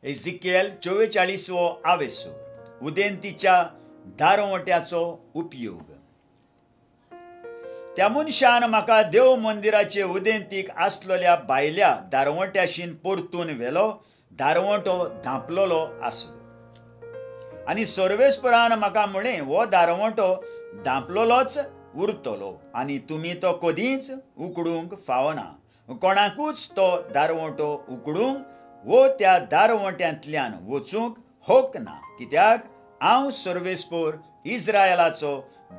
एझेकिएल 44वो आवेसूर उदेंतीच्या दारवट्याचो उपयोग. त्या मनशान म्हाका देव मंदिराचे उदेंतीक आसलेल्या भायल्या दारवट्याशीन परतून व्हेलो. दारवटो धांपलोलो आसलो आनी सर्वेस्परान म्हाका म्हळें, हो दारवटो धांपलोलोच उरतलो आनी तुमी तो कधीच उकडूंक फावना. कोणाकूच तो दारवटो उकडूंक वो त्या दारवट्यांतल्यान वचूंक हक ना, कित्याक हांव सर्वेस्पर इस्रायलाचो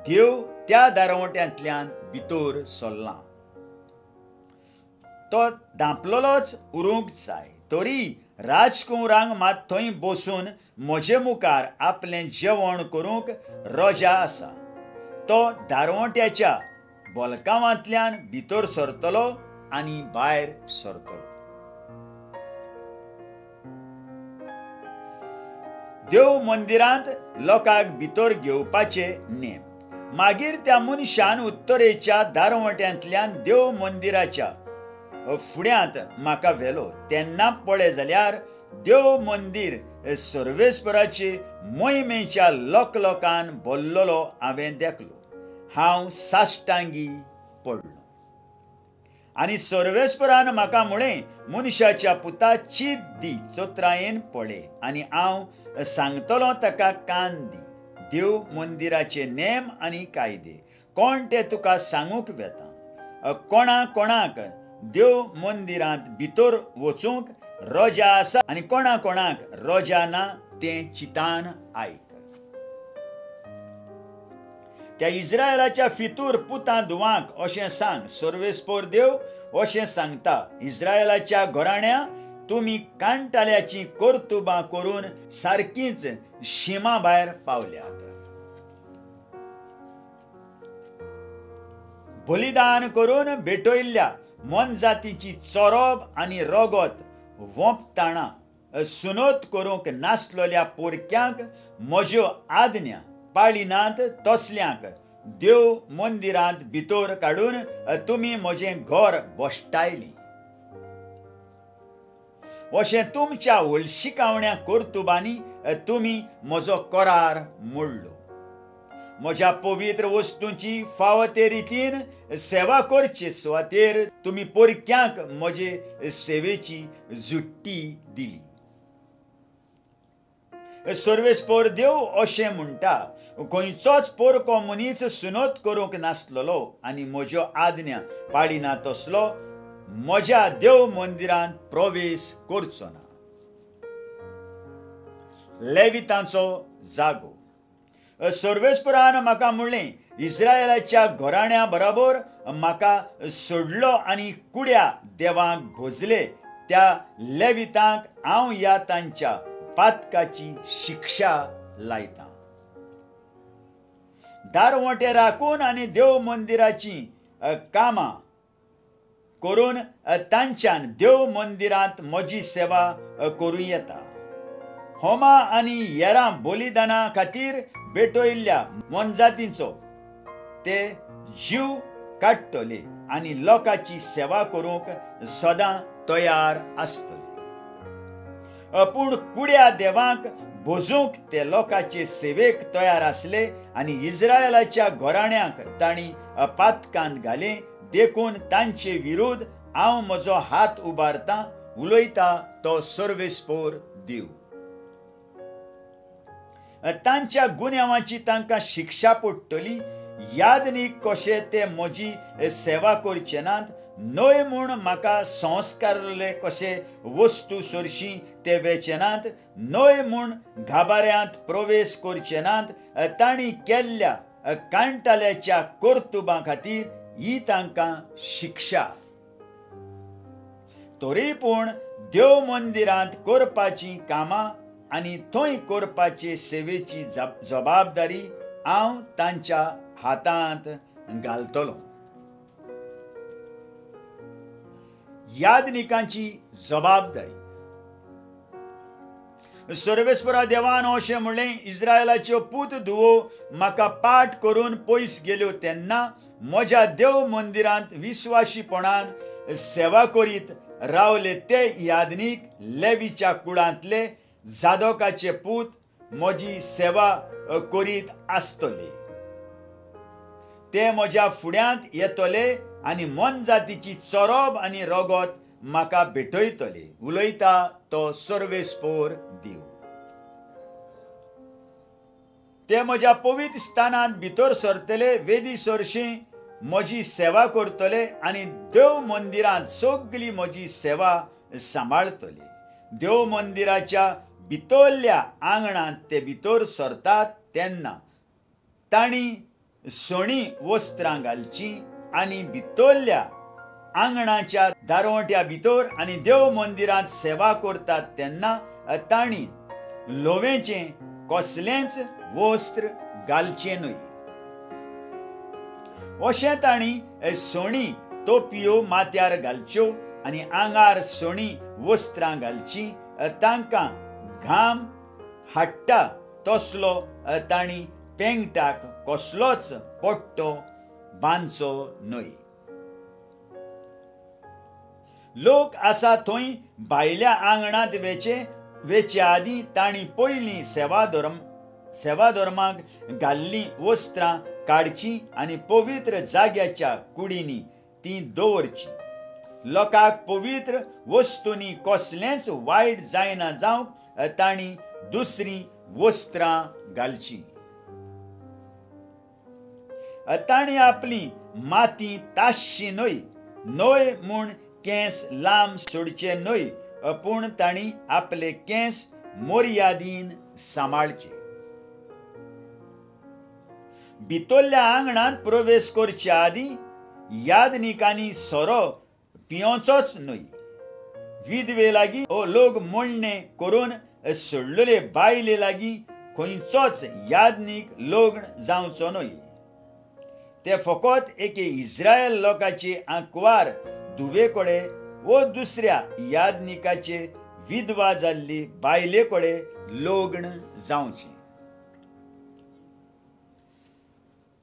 देव त्या दारवट्यांतल्यान भितर सरलां. तो धांपलोलोच उरूंक जाय. तरी राजकुंवरांक मात थंय बसून म्हजे मुखार आपलें जेवण करूंक रोजा आसा. तो दारवट्याच्या बोलकांवांतल्यान भितर सरतलो आनी भायर सरतलो. देव मंदिरांत लोकांक भितर घेवपाचे नेम. मागीर त्या मनशान उत्तरेच्या दारवट्यांतल्यान देव मंदिराच्या फुड्यांत म्हाका व्हेलो. तेन्ना पळय जाल्यार देव मंदिर सर्वेस्पराचे मोहिमेच्या लोकान भरलेलो हांवें देखलो. हांव साश्टांगी पडलो आनी सर्वेस्परान म्हाका म्हळें, मनशाच्या पुता चीत दी, चोत्रायेन पळय आनी हांव सांगतलों ताका कान दी. देव मंदिराचे नेम आनी कायदे कोण ते तुका सांगूंक वेता. कोणाक देव मंदिरांत भितर वचूंक रोजा आसा आनी कोणाक रोजा ना तें चितान आयक. त्या इस्रायलाच्या फितूर पुतां धुवांक अशें सांग, सर्वेस्पर देव अशें सांगता, इस्रायलाच्या घराण्या तुमी कांटाळ्याची कर्तुबां करून सारकींच शिमा भायर पावल्यात. बलिदान करून भेटयल्ल्या मनजातीची चोरब आनी रगत वोंपताना सुनोत करूंक नासलेल्या पोरक्यांक म्हज्यो आज्ञा पाळिनात. तसल्यांक देव मंदिरांत भितर काडून तुमी म्हजें घर बोश्टायलीं. अशें तुमच्या हळशिकावण्या कर्तुबांनी तुमी म्हजो करार मोडलो. म्हज्या पवित्र वस्तूंची फावो ते रितीन सेवा करचे सुवातेर तुमी पोरक्यांक म्हजे सेवेची जुट्टी दिली. सर्वेस्पर देव अशें म्हणटा, खंयचोच पोरको मनीस सुनोत करूंक नासलेलो आनी म्हज्यो आज्ञा पाळिना तसलो म्हज्या देव मंदिरांत प्रवेश करचो ना. लेवितांचो जागो. सर्वेस्परान म्हाका म्हणलें, इस्रायलाच्या घराण्या बरोबर म्हाका सोडलो आनी कुड्या देवाक भोजले त्या लेवितांक हांव ह्या तांच्या पातकाची शिक्षा लायतां. दारवटे राखून आनी देव मंदिराची कामां करून तांच्यान देव मंदिरांत म्हजी सेवा करूं येता. होमा आनी हेरां बलिदाना खातीर भेटयल्ल्या मनजातींचो ते जीव काडटले आनी लोकांची सेवा करूंक सदां तयार आसतले. पूण कुड्या देवाक भोजूंक ते लोकांचे सेवेक तयार आसले आनी इस्रायलाच्या घराण्यांक तांणी पातकांत घाले. देखून तांचे विरोध हांव म्हजो हात उबारतां, उलयता तो सर्वेस्पर देव. तांच्या गुन्यांवाची तांकां शिक्षा पडटली. यादनीक कशे ते म्हजी सेवा करचे नात, न्हय म्हूण म्हाका संस्कारले कशे वस्तू सरशी ते वेचे नात, न्हय म्हूण गाभाऱ्यांत प्रवेश करचे नात. तांणी केल्ल्या कांटाळ्याच्या कर्तुबां खातीर ही तांकां शिक्षा. तरी पूण देव मंदिरांत करपाची कामां आनी थंय करपाचे सेवेची जबाबदारी हांव तांच्या हातांत घालतलों. यादनिकांची जबाबदारी. सर्वेस्परा देवान अशें म्हणलें, इस्रायलाच्यो पूत धुवो म्हाका पाठ करून पयस गेल्यो तेन्ना म्हज्या देव मंदिरांत विस्वाशीपणान सेवा करीत रावले ते यादनीक लेवीच्या कुळांतले जादोकाचे पूत म्हजी सेवा करीत आसतले. ते म्हज्या फुड्यांत येतले आनी मन जातीची चोरोब आनी रगत म्हाका भेटयतले. उलयता तो सर्वेस्पोर देव. ते म्हज्या पवित्र स्थानांत भितर सरतले, वेदी सरशीं म्हजी सेवा करतले आनी देव मंदिरांत सगळी म्हजी सेवा सांबाळतले. देव मंदिराच्या भितरल्या आंगणांत ते भितर सरतात तेन्ना तांणी सोणी वस्त्रां घालची आनी भितरल्या आंगणाच्या दारवट्या भितर आनी देव मंदिरांत सेवा करतात तेन्ना तांणी लोवेचें कसलेंच वस्त्र घालचें न्हय. अशें तांणी सोणी तोपयो माथ्यार घालच्यो आनी आंगार सोणी वस्त्रां घालची. तांकां घाम हाडटा तसलो तांणी पेंगटाक कसलोच पट्टो बांदचो न्हय. लोक आसा थंय भायल्या आंगणांत वेचे आदीं तांणी पयलीं सेवाधर्माक घाल्लीं वस्त्रां काडची आनी पवित्र जाग्याच्या कुडींनी तीं दवरची. लोकांक पवित्र वस्तूंनी कसलेंच वायट जायना जावंक तांणी दुसरीं वस्त्रां घालची. तांणी आपली माती तासची न्हय म्हूण केंस लांब सोडचे न्हय, पूण तांणी आपले केंस मर्यादीन सांबाळचे. भितरल्या आंगणांत प्रवेश करचे आदीं यादनिकांनी सोरो पियोचोच न्हय. विधवे लागीं ओ लोक मोडणे करून सोडलेले बायले लागीं खंयचोच यादनीक लग्न जावचो न्हय. ते फकत एके इस्रायल लोकाचे आंकवार धुवे कडेन वो दुसऱ्या यादनिकाचे विधवा जाल्ली बायले कडेन लग्न जावचें.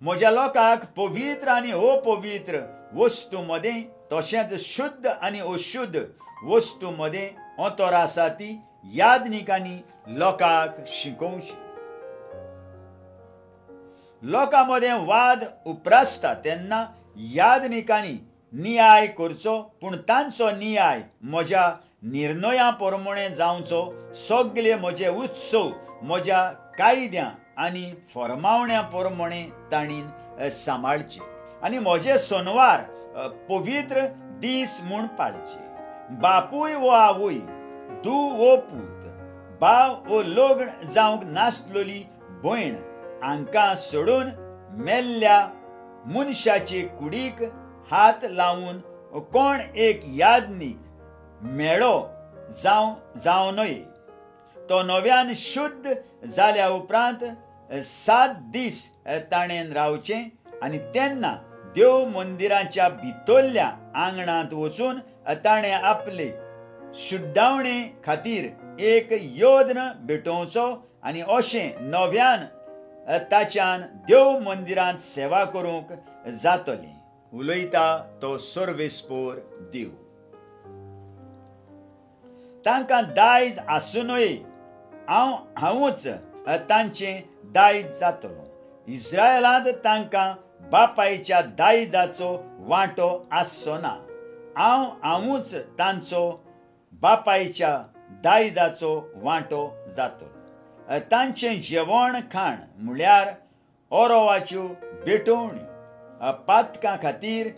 म्हज्या लोकांक पवित्र आनी अपवित्र वस्तू मदें तशेंच शुद्ध आनी अशुद्ध वस्तू मदें अंतर आसा ती यादनिकांनी लोकांक शिकोवची. लोकां मदें वाद उपरासता तेन्ना यादनिकांनी नियाय करचो, पूण तांचो नियाय म्हज्या निर्णया प्रमाणें जावचो. सगळे म्हजे उत्सव म्हज्या कायद्यां आनी फरमावण्या प्रमाणें तांणी सांबाळचे आनी म्हजे सणवार पवित्र दीस म्हूण पाळचे. बापूय वो आवय, धूव वो पूत, भाव वो लग्न जावंक नासलेली भयण हांकां सोडून मेल्ल्या मनशाचे कुडीक हात लावून कोण एक यादनीक मेळो जावं न्हय. तो नव्यान शुद्ध जाल्या उपरांत 7 दीस ताणें रावचें आनी तेन्ना देव मंदिराच्या भितरल्या आंगणांत वचून ताणें आपले शुद्धावणे खातीर एक यज्ञ भेटोवचो आनी अशें नव्यान ताच्यान देव मंदिरांत सेवा करूंक जातली. उलयता तो सर्वेस्पोर देव. तांकां दायज आसूनय हांवूच तांचें दायज जातलो. इस्रायलांत तांकां बापायच्या दायजाचो वांटो आसचो ना. हांवूच तांचो बापायच्या दायजाचो वांटो जातलो. तांचें जेवण खाण म्हळ्यार ओरोवाच्यो भेटवण्यो, पातकां खातीर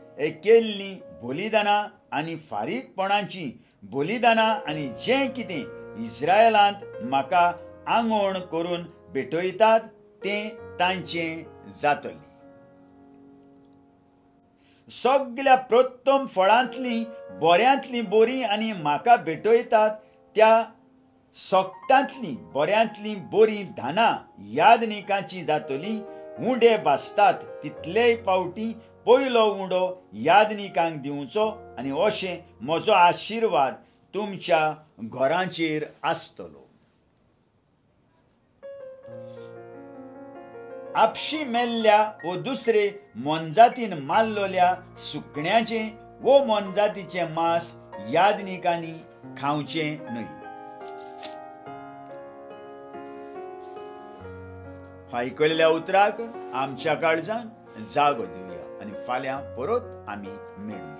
केल्लीं बलिदानां आनी फारीकपणाचीं बलिदानां आनी जें कितें इस्रायलांत म्हाका आंगवण करून भेटयतात तें तांचें जातलें. सगळ्या प्रथम फळांतलीं बऱ्यांतलीं बरीं आनी म्हाका भेटयतात त्या सोकटांतलीं बऱ्यांतलीं बरीं धानां यादनिकांची जातलीं. उंडे भाजतात तितलेय पावटी पयलो उंडो यादनिकांक दिवचो आनी अशें म्हजो आशिर्वाद तुमच्या घरांचेर आसतलो. आपशी मेल्ल्या वो दुसरे मनजातीन मारलोल्या सुकण्याचें वो मनजातीचें मांस यादनिकांनी खावचे न्हय. आयकल्ल्या उतराक आमच्या काळजान जागो दिवया आनी फाल्यां परत आमी मेळुया.